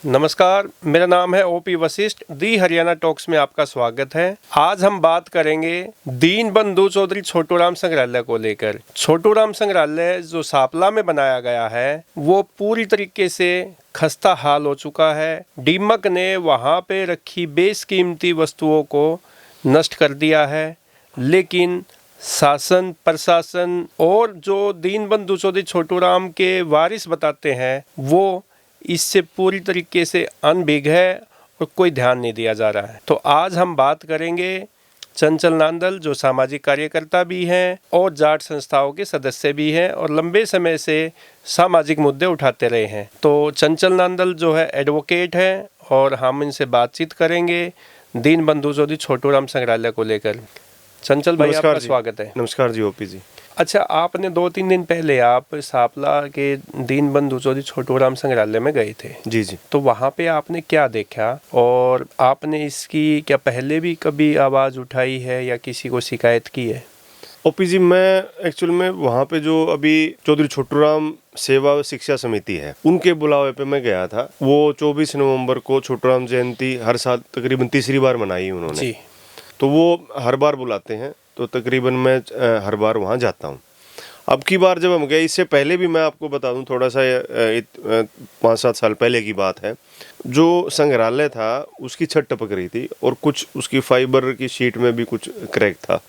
नमस्कार, मेरा नाम है ओपी वशिष्ठ। दी हरियाणा टॉक्स में आपका स्वागत है। आज हम बात करेंगे दीनबंधु चौधरी छोटूराम संग्रहालय को लेकर। छोटूराम संग्रहालय जो सापला में बनाया गया है वो पूरी तरीके से खस्ता हाल हो चुका है। दीमक ने वहाँ पे रखी बेशकीमती वस्तुओं को नष्ट कर दिया है, लेकिन शासन प्रशासन और जो दीनबंधु चौधरी छोटूराम के वारिस बताते हैं वो इससे पूरी तरीके से अनभिज्ञ है और कोई ध्यान नहीं दिया जा रहा है। तो आज हम बात करेंगे चंचल नांदल, जो सामाजिक कार्यकर्ता भी हैं और जाट संस्थाओं के सदस्य भी हैं और लंबे समय से सामाजिक मुद्दे उठाते रहे हैं। तो चंचल नांदल जो है एडवोकेट है और हम इनसे बातचीत करेंगे दीनबंधु चौधरी छोटूराम संग्रहालय को लेकर। चंचल भाई, आपका स्वागत है। नमस्कार जी ओपी जी। अच्छा, आपने 2-3 दिन पहले आप सापला के दीनबंधु चौधरी छोटूराम संग्रहालय में गए थे। जी जी। तो वहाँ पे आपने क्या देखा और आपने इसकी क्या पहले भी कभी आवाज़ उठाई है या किसी को शिकायत की है? ओपी जी, मैं एक्चुअल में वहाँ पे जो अभी चौधरी छोटूराम सेवा व शिक्षा समिति है उनके बुलावे पे मैं गया था। वो 24 नवंबर को छोटूराम जयंती हर साल तकरीबन तीसरी बार मनाई उन्होंने जी। तो वो हर बार बुलाते हैं, तो तकरीबन मैं हर बार वहाँ जाता हूँ। अब की बार जब हम गए, इससे पहले भी मैं आपको बता दूँ, थोड़ा सा 5-7 साल पहले की बात है। जो संग्रहालय था उसकी छत टपक रही थी और कुछ उसकी फाइबर की शीट में भी कुछ क्रैक था।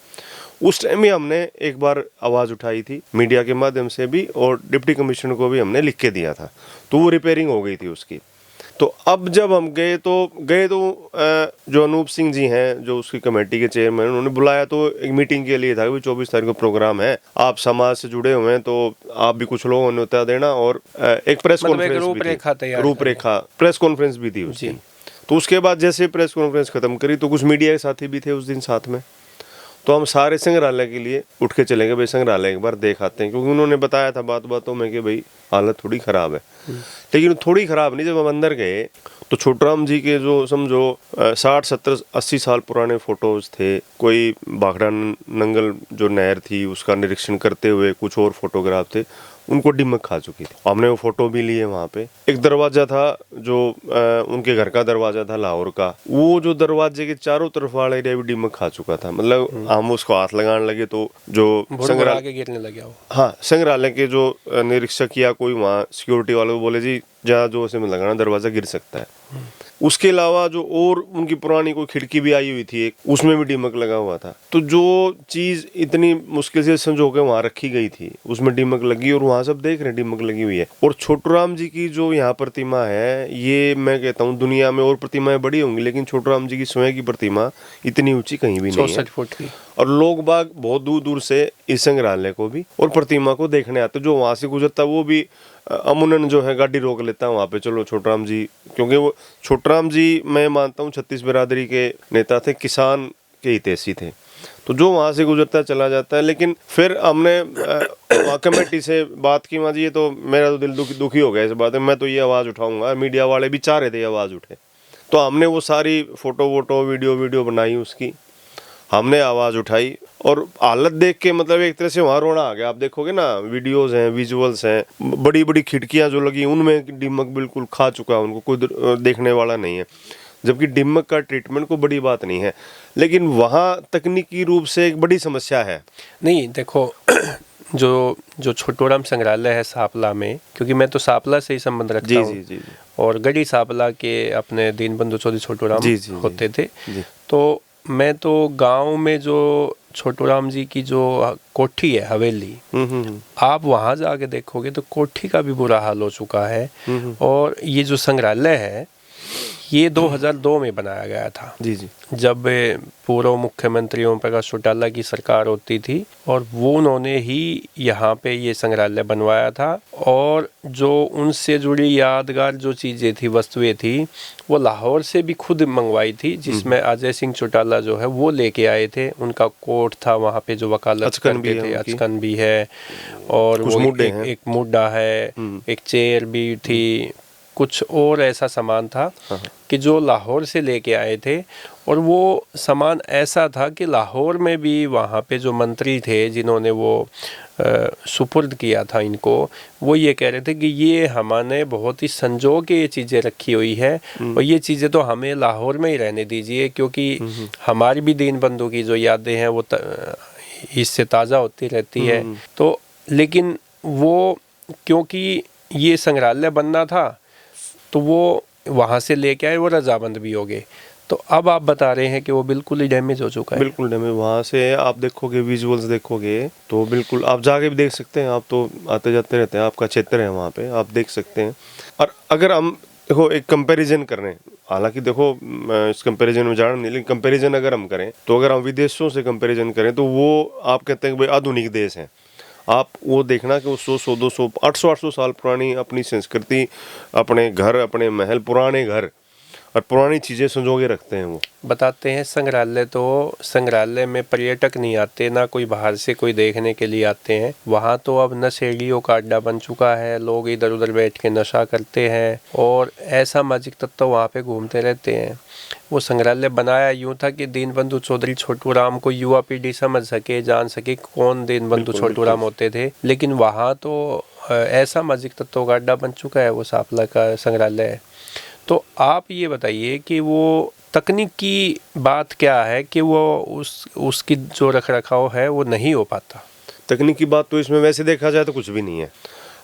उस टाइम ही हमने एक बार आवाज़ उठाई थी मीडिया के माध्यम से भी और डिप्टी कमिश्नर को भी हमने लिख के दिया था, तो वो रिपेयरिंग हो गई थी उसकी। तो अब जब हम गए तो जो अनूप सिंह जी हैं, जो उसकी कमेटी के चेयरमैन, उन्होंने बुलाया तो एक मीटिंग के लिए था कि 24 तारीख को प्रोग्राम है, आप समाज से जुड़े हुए हैं तो आप भी कुछ लोगों ने उतना देना, और एक प्रेस कॉन्फ्रेंस रूपरेखा प्रेस कॉन्फ्रेंस भी थी उसकी। तो उसके बाद जैसे प्रेस कॉन्फ्रेंस खत्म करी तो कुछ मीडिया के साथी भी थे उस दिन साथ में, तो हम सारे संग्रहालय के लिए उठ के चले गए, भाई संग्रहालय एक बार देख आते हैं, क्योंकि उन्होंने बताया था बातों में कि भाई हालत थोड़ी ख़राब है। लेकिन थोड़ी ख़राब नहीं, जब हम अंदर गए तो छोटूराम जी के जो समझो 60-70-80 साल पुराने फ़ोटोज़ थे। कोई भाखड़ा नंगल जो नहर थी उसका निरीक्षण करते हुए कुछ और फोटोग्राफ थे, उनको दीमक खा चुकी थी। हमने वो फोटो भी लिए वहाँ पे। एक दरवाज़ा था जो उनके घर का दरवाज़ा था लाहौर का, वो जो दरवाजे के चारों तरफ वाला एरिया भी दीमक खा चुका था। मतलब हम उसको हाथ लगाने लगे तो जो संग्रहालय गिरने लगे। हाँ, संग्रहालय के जो निरीक्षक या कोई वहाँ सिक्योरिटी वाले वो बोले जी जहाँ जो उसे में लगाना दरवाज़ा गिर सकता है। उसके अलावा जो और उनकी पुरानी कोई खिड़की भी आई हुई थी एक, उसमें भी दीमक लगा हुआ था। तो जो चीज़ इतनी मुश्किल से संजो के वहाँ रखी गई थी उसमें दीमक लगी, और वहाँ सब देख रहे हैं दीमक लगी हुई है। और छोटूराम जी की जो यहाँ प्रतिमा है, ये मैं कहता हूँ दुनिया में और प्रतिमाएं बड़ी होंगी लेकिन छोटूराम जी की स्वयं की प्रतिमा इतनी ऊंची कहीं भी नहीं है। 64 फुट की। और लोग बाग बहुत दूर दूर से इस संग्रहालय को भी और प्रतिमा को देखने आते। जो वहाँ से गुजरता वो भी अमूनन जो है गाड़ी रोक लेता है वहाँ पे, चलो छोटूराम जी, क्योंकि वो छोटूराम जी मैं मानता हूँ 36 बिरादरी के नेता थे, किसान के हितैषी थे, तो जो वहाँ से गुजरता चला जाता है। लेकिन फिर हमने वहाँ कमेटी से बात की, माँ जी ये तो मेरा तो दिल दुखी हो गया इस बात में, मैं तो ये आवाज़ उठाऊंगा। मीडिया वाले भी चाह रहे थे आवाज़ उठे, तो हमने वो सारी फोटो वीडियो बनाई, उसकी हमने आवाज़ उठाई और हालत देख के मतलब एक तरह से वहाँ रोना आ गया। आप देखोगे ना, वीडियोस हैं, विजुअल्स हैं, बड़ी बड़ी खिड़कियाँ जो लगी उनमें दीमक बिल्कुल खा चुका है, उनको कोई देखने वाला नहीं है। जबकि दीमक का ट्रीटमेंट कोई बड़ी बात नहीं है, लेकिन वहाँ तकनीकी रूप से एक बड़ी समस्या है। नहीं देखो जो छोटूराम संग्रहालय है सापला में, क्योंकि मैं तो सापला से ही संबंध रखता हूँ। जी। और गढ़ी सापला के अपने दीनबंधु चौधरी छोटूराम होते थे। तो मैं तो गांव में जो छोटूराम जी की जो कोठी है, हवेली, आप वहां जाके देखोगे तो कोठी का भी बुरा हाल हो चुका है। और ये जो संग्रहालय है ये 2002 में बनाया गया था। जी जी। जब पूर्व मुख्यमंत्री ओम प्रकाश चौटाला की सरकार होती थी और वो उन्होंने ही यहाँ पे ये संग्रहालय बनवाया था। और जो उनसे जुड़ी यादगार जो चीज़ें थी, वस्तुएं थी, वो लाहौर से भी खुद मंगवाई थी, जिसमें अजय सिंह चौटाला जो है वो लेके आए थे। उनका कोर्ट था वहाँ पे जो वकालत करते थे, अचकन भी है और वो एक मुड्डा है, एक चेयर भी थी, कुछ और ऐसा सामान था कि जो लाहौर से लेके आए थे, और वो सामान ऐसा था कि लाहौर में भी वहाँ पे जो मंत्री थे जिन्होंने वो सुपुर्द किया था इनको, वो ये कह रहे थे कि ये हमने बहुत ही संजो के ये चीज़ें रखी हुई है और ये चीज़ें तो हमें लाहौर में ही रहने दीजिए, क्योंकि हमारी भी दीन बंधु की जो यादें हैं वो इससे ताज़ा होती रहती है। तो लेकिन वो क्योंकि ये संग्रहालय बनना था तो वो वहाँ से लेके आए, वो रजामंद भी हो गए। तो अब आप बता रहे हैं कि वो बिल्कुल ही डैमेज हो चुका है। बिल्कुल डैमेज। वहाँ से आप देखोगे, विजुअल्स देखोगे तो बिल्कुल आप जाके भी देख सकते हैं, आप तो आते जाते रहते हैं, आपका क्षेत्र है वहाँ पे, आप देख सकते हैं। और अगर हम देखो एक कंपैरिजन कर रहे हैं, हालांकि देखो इस कंपैरिजन में जाना नहीं, लेकिन कंपैरिजन अगर हम करें तो अगर हम विदेशों से कंपैरिजन करें तो वो आप कहते हैं कि भाई आधुनिक देश हैं। आप वो देखना कि वो 100, 200, 800 साल पुरानी अपनी संस्कृति, अपने घर, अपने महल, पुराने घर और पुरानी चीज़ें संजो के रखते हैं। वो बताते हैं संग्रहालय में पर्यटक नहीं आते, ना कोई बाहर से कोई देखने के लिए आते हैं। वहाँ तो अब नशेड़ियों का अड्डा बन चुका है, लोग इधर उधर बैठ के नशा करते हैं और ऐसा सामाजिक तत्व वहाँ पे घूमते रहते हैं। वो संग्रहालय बनाया यूँ था कि दीनबंधु चौधरी छोटू राम को युवा पीढ़ी समझ सके, जान सके कौन दीनबंधु छोटू राम होते थे। लेकिन वहाँ तो ऐसा सामाजिक तत्वों का अड्डा बन चुका है वो सांपला का संग्रहालय। तो आप ये बताइए कि वो तकनीक की बात क्या है कि वो उसकी जो रख रखाव है वो नहीं हो पाता। तकनीक की बात तो इसमें वैसे देखा जाए तो कुछ भी नहीं है।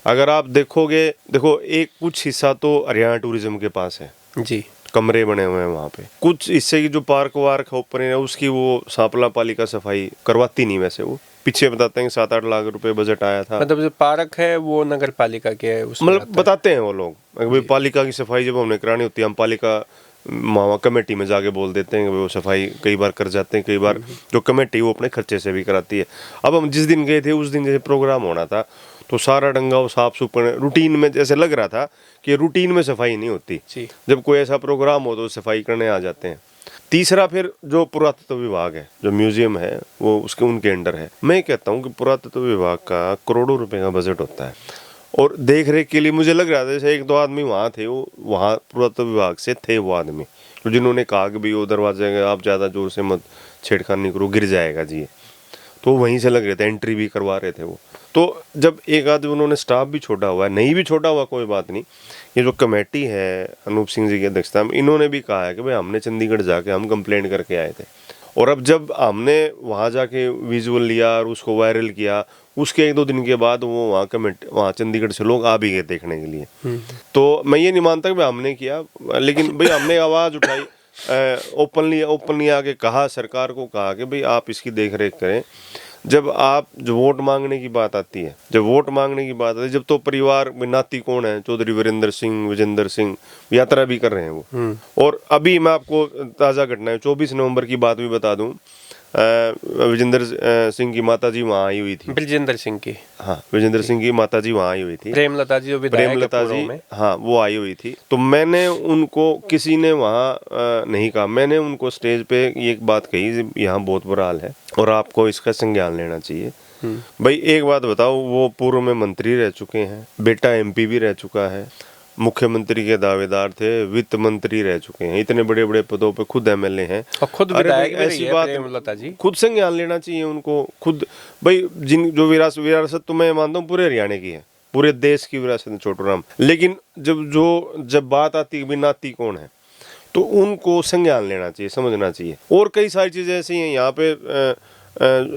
अगर आप देखोगे, देखो एक कुछ हिस्सा तो हरियाणा टूरिज्म के पास है जी, कमरे बने हुए हैं वहाँ पे। कुछ हिस्से की जो पार्क वार्क है ऊपर है उसकी वो सांपला पालिका सफाई करवाती नहीं। वैसे वो पीछे बताते हैं 7-8 लाख रुपए बजट आया था। मतलब जो पार्क है वो नगर पालिका के है, उसमें मतलब बताते हैं वो लोग भाई पालिका की सफाई जब हमने करानी होती है, हम पालिका मावा कमेटी में जाके बोल देते हैं कि वो सफाई कई बार कर जाते हैं, कई बार जो कमेटी वो अपने खर्चे से भी कराती है। अब हम जिस दिन गए थे उस दिन जैसे प्रोग्राम होना था तो सारा डंगा वो साफ सुथरा रूटीन में, जैसे लग रहा था कि रूटीन में सफाई नहीं होती। जब कोई ऐसा प्रोग्राम हो तो सफाई करने आ जाते हैं। तीसरा फिर जो पुरातत्व विभाग है, जो म्यूजियम है वो उसके उनके अंडर है। मैं कहता हूँ कि पुरातत्व विभाग का करोड़ों रुपए का बजट होता है और देख रेख के लिए मुझे लग रहा था जैसे 1-2 आदमी वहाँ थे, वो वहाँ पुरातत्व विभाग से थे वो आदमी, तो जिन्होंने कहा कि भाई वो दरवाजे आप ज़्यादा जोर से मत छेड़खानी करो, गिर जाएगा जी। तो वहीं से लग रहे थे, एंट्री भी करवा रहे थे वो। तो जब एक आध उन्होंने स्टाफ भी छोड़ा हुआ है, नहीं भी छोड़ा हुआ कोई बात नहीं, ये जो कमेटी है अनूप सिंह जी की अध्यक्षता में, इन्होंने भी कहा है कि भाई हमने चंडीगढ़ जाके हम कंप्लेंट करके आए थे और अब जब हमने वहाँ जाके विजुअल लिया और उसको वायरल किया, उसके 1-2 दिन के बाद वो वहाँ चंडीगढ़ से लोग आ भी गए देखने के लिए। तो मैं ये नहीं मानता कि भाई हमने किया, लेकिन भाई हमने आवाज़ उठाई, ओपनली आके कहा, सरकार को कहा कि भाई आप इसकी देख रेख करें। जब आप जो वोट मांगने की बात आती है, जब तो परिवार में नाती कौन है, चौधरी वीरेंद्र सिंह, विजेंद्र सिंह यात्रा भी कर रहे हैं वो। और अभी मैं आपको ताज़ा घटना 24 नवंबर की बात भी बता दूं, विजेंद्र सिंह की माता जी वहाँ आई हुई थी। विजेंद्र सिंह की, हाँ, विजेंद्र सिंह की माता जी वहाँ आई हुई थी। प्रेमलता जी, जो विधायक है प्रेमलता जी, हाँ, वो आई हुई थी। तो मैंने उनको, किसी ने वहाँ नहीं कहा, मैंने उनको स्टेज पे ये बात कही, यहाँ बहुत बुरा हाल है और आपको इसका संज्ञान लेना चाहिए। भाई एक बात बताओ, वो पूर्व में मंत्री रह चुके हैं, बेटा MP भी रह चुका है, मुख्यमंत्री के दावेदार थे, वित्त मंत्री रह चुके हैं, इतने बड़े बड़े पदों पे, खुद MLA हैं और खुद विधायक भी ऐसी बात, प्रेमलता जी, खुद संज्ञान लेना चाहिए उनको खुद। भाई जो विरासत तो मैं मानता हूँ पूरे हरियाणा की है, पूरे देश की विरासत है छोटू राम। लेकिन जब बात आती है नाती कौन है तो उनको संज्ञान लेना चाहिए, समझना चाहिए। और कई सारी चीज़ें ऐसी हैं यहाँ पे,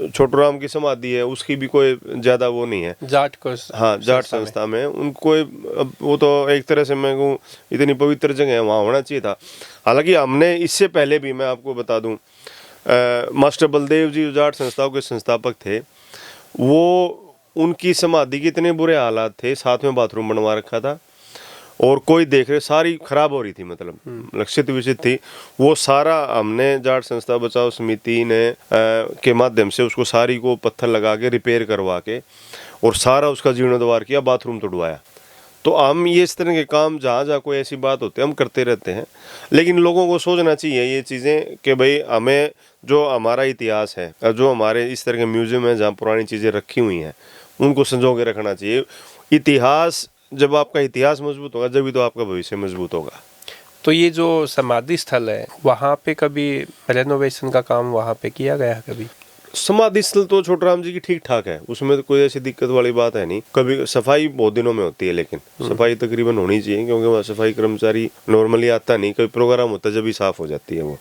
छोटू राम की समाधि है, उसकी भी कोई ज़्यादा वो नहीं है, जाट को, हाँ, जाट संस्था में उनको, वो तो एक तरह से मैं कहूँ इतनी पवित्र जगह है, वहाँ होना चाहिए था। हालांकि हमने इससे पहले भी, मैं आपको बता दूँ, मास्टर बलदेव जी जाट संस्थाओं के संस्थापक थे, वो उनकी समाधि के इतने बुरे हालात थे, साथ में बाथरूम बनवा रखा था और कोई देख रहे, सारी खराब हो रही थी, मतलब लक्षित विषित थी। वो सारा हमने जाट संस्था बचाओ समिति ने के माध्यम से उसको सारी को पत्थर लगा के रिपेयर करवा के और सारा उसका जीर्णोद्धार किया, बाथरूम तोड़वाया। तो हम ये इस तरह के काम जहाँ कोई ऐसी बात होती है हम करते रहते हैं, लेकिन लोगों को सोचना चाहिए ये चीज़ें कि भाई हमें जो हमारा इतिहास है, जो हमारे इस तरह के म्यूजियम है जहाँ पुरानी चीज़ें रखी हुई हैं, उनको संजो के रखना चाहिए। इतिहास जब आपका इतिहास मजबूत होगा जब भी तो आपका भविष्य मजबूत होगा। तो ये जो समाधि स्थल है वहाँ पे कभी रेनोवेशन का काम वहाँ पे किया गया है कभी? समाधि स्थल तो छोटूराम जी की ठीक ठाक है, उसमें तो कोई ऐसी दिक्कत वाली बात है नहीं। कभी सफाई बहुत दिनों में होती है, लेकिन सफाई तकरीबन होनी चाहिए, क्योंकि वहाँ सफाई कर्मचारी नॉर्मली आता नहीं, कोई प्रोग्राम होता है जब भी साफ हो जाती है वो।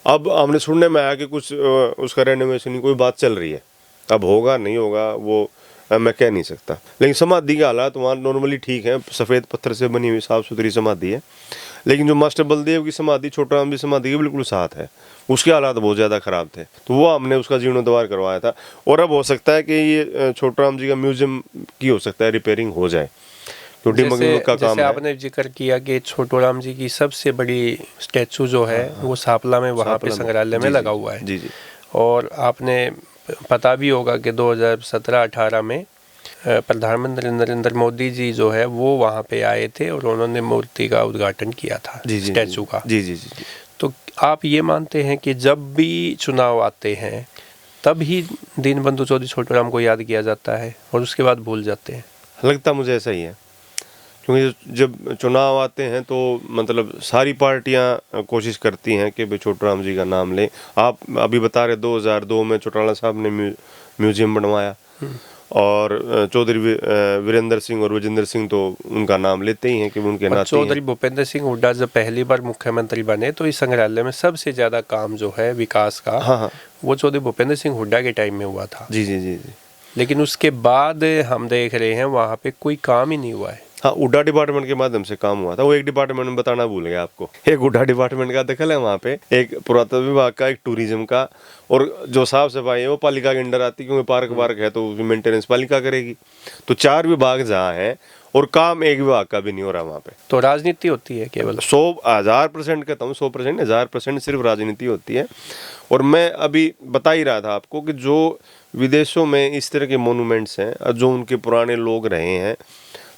अब हमने सुनने में आया कि कुछ उसका रेनोवेशन की कोई बात चल रही है, अब होगा नहीं होगा वो मैं कह नहीं सकता। लेकिन समाधि के हालात वहाँ नॉर्मली ठीक है, सफ़ेद पत्थर से बनी हुई साफ़ सुथरी समाधि है। लेकिन जो मास्टर बलदेव की समाधि छोटूराम जी समाधि के बिल्कुल साथ है, उसके हालात बहुत ज़्यादा ख़राब थे, तो वो हमने उसका जीर्णोद्धार करवाया था। और अब हो सकता है कि ये छोटूराम जी का म्यूजियम की हो सकता है रिपेयरिंग हो जाए, तो डिमगमग का काम जैसे है। आपने जिक्र किया कि छोटूराम जी की सबसे बड़ी स्टैचू जो है वो सापला में वहाँ पे संग्रहालय में लगा हुआ है। जी जी। और आपने पता भी होगा कि 2017-18 में प्रधानमंत्री नरेंद्र मोदी जी जो है वो वहाँ पे आए थे और उन्होंने मूर्ति का उद्घाटन किया था, स्टैचू का। जी जी जी। तो आप ये मानते हैं कि जब भी चुनाव आते हैं तब ही दीनबंधु चौधरी छोटूराम को याद किया जाता है और उसके बाद भूल जाते हैं? लगता मुझे ऐसा ही है, क्योंकि जब चुनाव आते हैं तो मतलब सारी पार्टियां कोशिश करती हैं कि भाई छोटूराम जी का नाम लें। आप अभी बता रहे 2002 में चौटाला साहब ने म्यूजियम बनवाया, और चौधरी वीरेंद्र सिंह और विजेंद्र सिंह तो उनका नाम लेते ही हैं कि उनके नाते चौधरी भूपेंद्र सिंह हुड्डा जब पहली बार मुख्यमंत्री बने तो इस संग्रहालय में सबसे ज़्यादा काम जो है विकास का, हाँ वो चौधरी भूपेंद्र सिंह हुड्डा के टाइम में हुआ था। जी जी जी जी। लेकिन उसके बाद हम देख रहे हैं वहाँ पे कोई काम ही नहीं हुआ है। हाँ, हुड्डा डिपार्टमेंट के माध्यम से काम हुआ था। वो एक डिपार्टमेंट में बताना भूल गया आपको, एक हुड्डा डिपार्टमेंट का दखल है वहाँ पे, एक पुरातत्व विभाग का, एक टूरिज्म का, और जो साफ सफाई है वो पालिका के अंडर आती है, क्योंकि पार्क है तो उसकी मेंटेनेंस पालिका करेगी। तो 4 विभाग जहाँ हैं और काम एक विभाग का भी नहीं हो रहा वहाँ पे। तो राजनीति होती है केवल? 100,000% कहता हूँ, 100% 1000% सिर्फ राजनीति होती है। और मैं अभी बता ही रहा था आपको कि जो विदेशों में इस तरह के मोनूमेंट्स हैं, जो उनके पुराने लोग रहे हैं,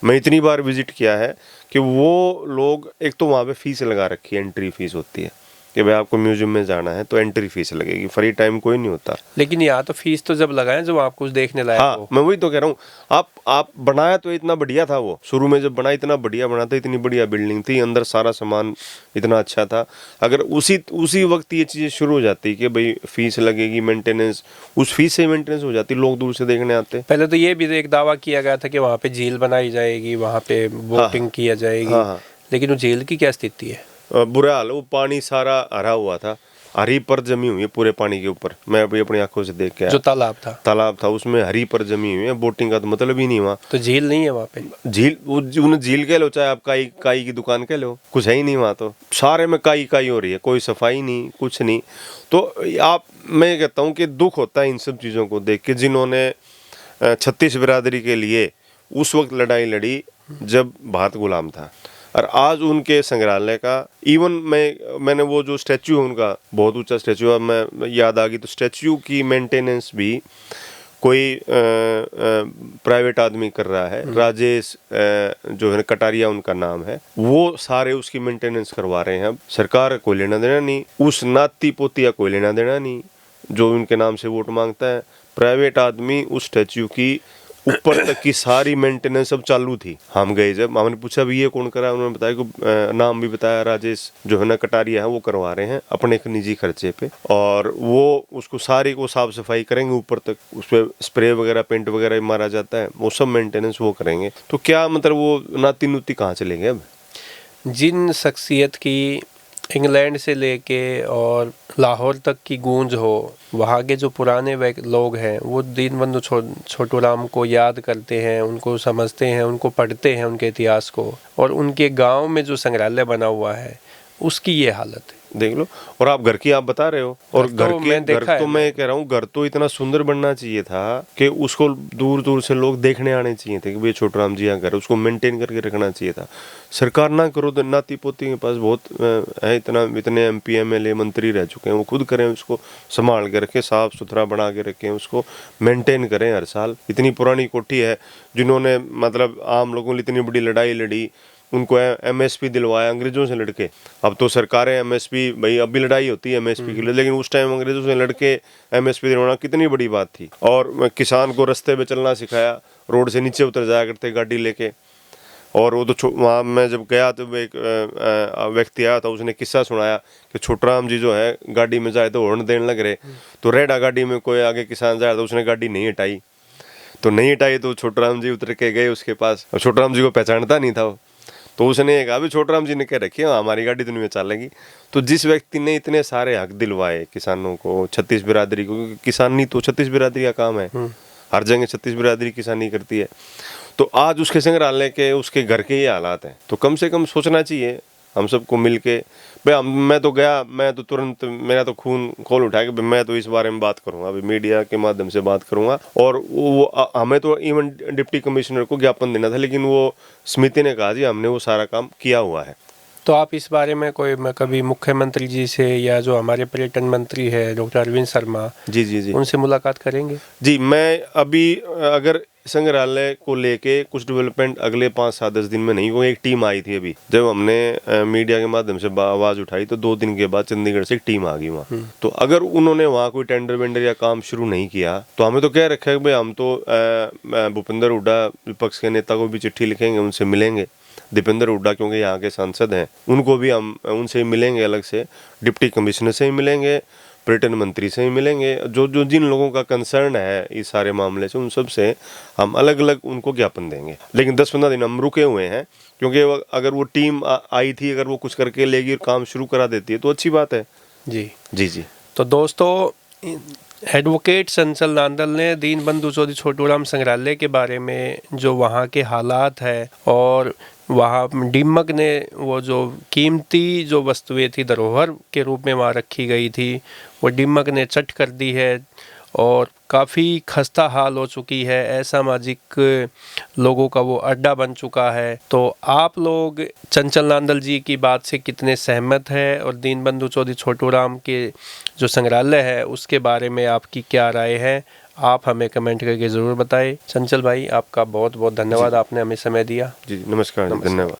मैं इतनी बार विजिट किया है कि वो लोग, एक तो वहाँ पे फीस लगा रखी है, एंट्री फीस होती है कि भाई आपको म्यूजियम में जाना है तो एंट्री फीस लगेगी, फ्री टाइम कोई नहीं होता। लेकिन यहाँ तो फीस तो जब लगाएं जब आप कुछ देखने लायक हाँ, हो। मैं वही तो कह रहा हूँ। आप बनाया तो इतना बढ़िया था, वो शुरू में जब बना इतना बढ़िया बना था, इतनी बढ़िया बिल्डिंग थी, अंदर सारा सामान इतना अच्छा था। अगर उसी वक्त ये चीज़ें शुरू हो जाती कि भाई फीस लगेगी, मेंटेनेंस, उस फीस से मेंटेनेंस हो जाती, लोग दूर से देखने आते। पहले तो ये भी एक दावा किया गया था कि वहाँ पे झील बनाई जाएगी, वहाँ पे बोटिंग किया जाएगी। हाँ। लेकिन वो झील की क्या स्थिति है? बुरा हाल, वो पानी सारा हरा हुआ था, हरी पर जमी हुई है पूरे पानी के ऊपर। मैं अभी अपनी आंखों से देख के आया। जो तालाब था उसमें हरी पर जमी हुई है, बोटिंग का तो मतलब ही नहीं वहाँ। तो झील नहीं है वहाँ पे? झील कह लो, चाहे आप काई की दुकान कह लो, कुछ है ही नहीं वहाँ। तो सारे में काई हो रही है, कोई सफाई नहीं, कुछ नहीं। तो मैं कहता हूँ कि दुख होता है इन सब चीज़ों को देख के, जिन्होंने 36 बिरादरी के लिए उस वक्त लड़ाई लड़ी जब भारत गुलाम था, और आज उनके संग्रहालय का इवन मैंने वो जो स्टैचू है उनका, बहुत ऊंचा स्टैचू है, मैं याद आ गई, तो स्टैचू की मेंटेनेंस भी कोई प्राइवेट आदमी कर रहा है, राजेश जो है कटारिया उनका नाम है, वो सारे उसकी मेंटेनेंस करवा रहे हैं। अब सरकार कोई लेना देना नहीं, उस नाती पोतिया कोई लेना देना नहीं जो उनके नाम से वोट मांगता है। प्राइवेट आदमी उस स्टैचू की ऊपर तक की सारी मेंटेनेंस अब चालू थी। हम गए जब, हमने पूछा भी ये कौन करा, उन्होंने बताया कि नाम भी बताया, राजेश जो है ना कटारिया है, वो करवा रहे हैं अपने एक निजी खर्चे पे, और वो उसको सारी को साफ सफाई करेंगे, ऊपर तक उस पर स्प्रे वगैरह पेंट वगैरह मारा जाता है, वो सब मेंटेनेंस वो करेंगे। तो क्या मतलब वो नाती नुती कहाँ चलेंगे? अब जिन शख्सियत की इंग्लैंड से लेके और लाहौर तक की गूंज हो, वहाँ के जो पुराने लोग हैं वो दीनबंधु छोटूराम को याद करते हैं, उनको समझते हैं, उनको पढ़ते हैं, उनके इतिहास को, और उनके गांव में जो संग्रहालय बना हुआ है उसकी ये हालत है, देख लो। और आप घर की आप बता रहे हो, और घर तो मैं कह रहा हूँ, घर तो इतना सुंदर बनना चाहिए था कि उसको दूर दूर से लोग देखने आने चाहिए थे कि भाई छोटूराम जी यहाँ घर, उसको मेंटेन करके रखना चाहिए था। सरकार ना करो तो नाती पोती के पास बहुत है, इतने MP MLA मंत्री रह चुके हैं, वो खुद करें, उसको संभाल के रखें, साफ सुथरा बना के रखें, उसको मेंटेन करें हर साल। इतनी पुरानी कोठी है, जिन्होंने मतलब आम लोगों ने इतनी बड़ी लड़ाई लड़ी, उनको MSP दिलवाया अंग्रेजों से लड़के। अब तो सरकारें MSP, भाई अब भी लड़ाई होती है MSP के लिए, लेकिन उस टाइम अंग्रेजों से लड़के MSP दिलवाना कितनी बड़ी बात थी। और किसान को रास्ते पे चलना सिखाया, रोड से नीचे उतर जाया करते गाड़ी लेके, और वो तो वहाँ मैं जब गया तो एक व्यक्ति आया था, उसने किस्सा सुनाया कि छोटूराम जी जो है गाड़ी में जाए तो हॉर्न देने लग रहे, तो रेडा गाड़ी में कोई आगे किसान जाए तो उसने गाड़ी नहीं हटाई, तो नहीं हटाई तो छोटूराम जी उतर के गए उसके पास, और छोटूराम जी को पहचानता नहीं था वो, तो उसने कहा भी छोटूराम जी ने कह रखी है हमारी गाड़ी तो नहीं चलेगी। तो जिस व्यक्ति ने इतने सारे हक दिलवाए किसानों को, छत्तीस बिरादरी को, क्योंकि किसानी तो छत्तीस बिरादरी का काम है, हर जगह छत्तीस बिरादरी किसानी करती है, तो आज उसके संग्रहालय के उसके घर के ये हालात हैं। तो कम से कम सोचना चाहिए हम सबको मिल के, भाई मैं तो गया, मैं तो तुरंत मेरा तो खून खोल उठा कि मैं तो इस बारे में बात करूंगा, अभी मीडिया के माध्यम से बात करूंगा। और वो हमें तो इवन डिप्टी कमिश्नर को ज्ञापन देना था, लेकिन वो समिति ने कहा जी हमने वो सारा काम किया हुआ है। तो आप इस बारे में कोई कभी मुख्यमंत्री जी से या जो हमारे पर्यटन मंत्री है डॉक्टर अरविंद शर्मा जी जी जी उनसे मुलाकात करेंगे? जी, मैं अभी अगर संग्रहालय को लेके कुछ डेवलपमेंट अगले 5-7-10 दिन में नहीं, वो एक टीम आई थी अभी, जब हमने मीडिया के माध्यम से आवाज उठाई तो 2 दिन के बाद चंडीगढ़ से एक टीम आ गई वहाँ। तो अगर उन्होंने वहाँ कोई टेंडर वेंडर या काम शुरू नहीं किया तो हमें तो कह रखा है कि भाई हम तो भूपेंद्र हुड्डा विपक्ष के नेता को भी चिट्ठी लिखेंगे, उनसे मिलेंगे, दीपेंद्र हुड्डा क्योंकि यहाँ के सांसद हैं, उनको भी हम उनसे मिलेंगे, अलग से डिप्टी कमिश्नर से ही मिलेंगे, पर्यटन मंत्री से ही मिलेंगे, जो जो जिन लोगों का कंसर्न है इस सारे मामले से, उन सब से हम अलग अलग उनको ज्ञापन देंगे। लेकिन 10-15 दिन हम रुके हुए हैं, क्योंकि अगर वो टीम आई थी, अगर वो कुछ करके लेगी और काम शुरू करा देती है तो अच्छी बात है। जी जी जी। तो दोस्तों, एडवोकेट चंचल नांदल ने दीनबंधु चौधरी छोटूराम संग्रहालय के बारे में जो वहाँ के हालात है, और वहाँ दीमक ने वो जो कीमती जो वस्तुएं थी धरोहर के रूप में वहाँ रखी गई थी, वो दीमक ने चट कर दी है और काफ़ी खस्ता हाल हो चुकी है, असामाजिक लोगों का वो अड्डा बन चुका है। तो आप लोग चंचल नांदल जी की बात से कितने सहमत है, और दीनबंधु चौधरी छोटूराम के जो संग्रहालय है उसके बारे में आपकी क्या राय है, आप हमें कमेंट करके ज़रूर बताएं। चंचल भाई, आपका बहुत बहुत धन्यवाद, आपने हमें समय दिया। जी नमस्कार, धन्यवाद।